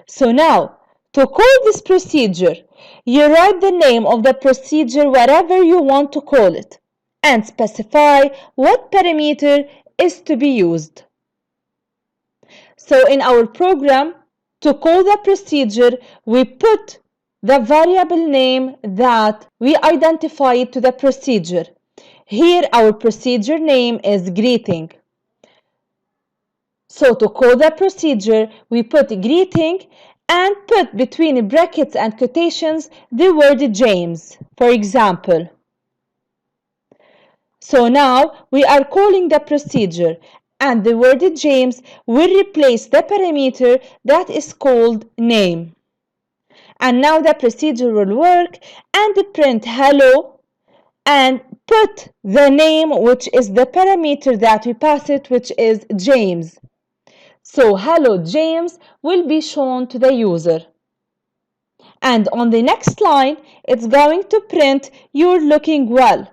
So now, to call this procedure, you write the name of the procedure whatever you want to call it and specify what parameter is to be used. So in our program, to call the procedure, we put the variable name that we identified to the procedure. Here our procedure name is greeting. So to call the procedure, we put greeting and put between brackets and quotations the word James, for example. So now we are calling the procedure and the word James will replace the parameter that is called name. And now the procedure will work and print hello and put the name, which is the parameter that we pass it, which is James. So hello James will be shown to the user. And on the next line, it's going to print you're looking well.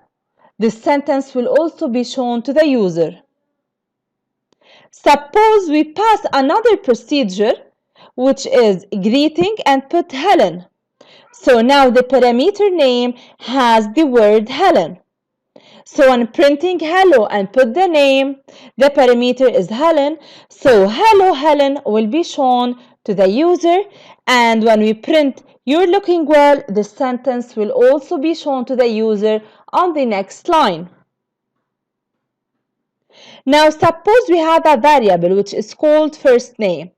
This sentence will also be shown to the user. Suppose we pass another procedure, which is greeting, and put Helen. So now the parameter name has the word Helen. So when printing hello and put the name, the parameter is Helen. So hello Helen will be shown to the user. And when we print you're looking well, the sentence will also be shown to the user on the next line. Now suppose we have a variable which is called first name.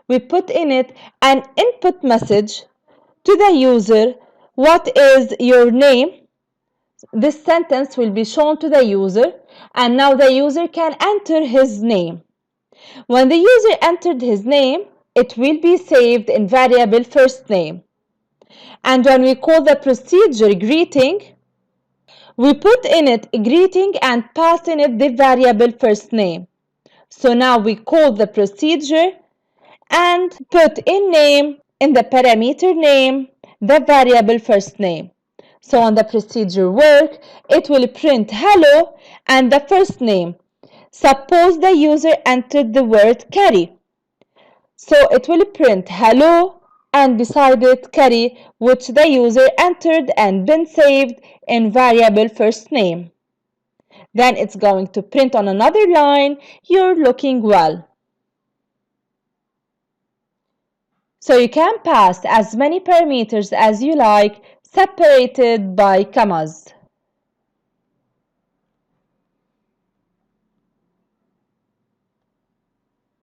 We put in it an input message to the user. What is your name? This sentence will be shown to the user, and now the user can enter his name. When the user entered his name, it will be saved in variable first name. And when we call the procedure greeting, we put in it greeting and pass in it the variable first name. So now we call the procedure and put in name in the parameter name the variable first name. So on the procedure work, it will print hello and the first name. Suppose the user entered the word Carrie. So it will print hello and beside it Carrie, which the user entered and been saved in variable first name. Then it's going to print on another line, you're looking well. So you can pass as many parameters as you like, separated by commas.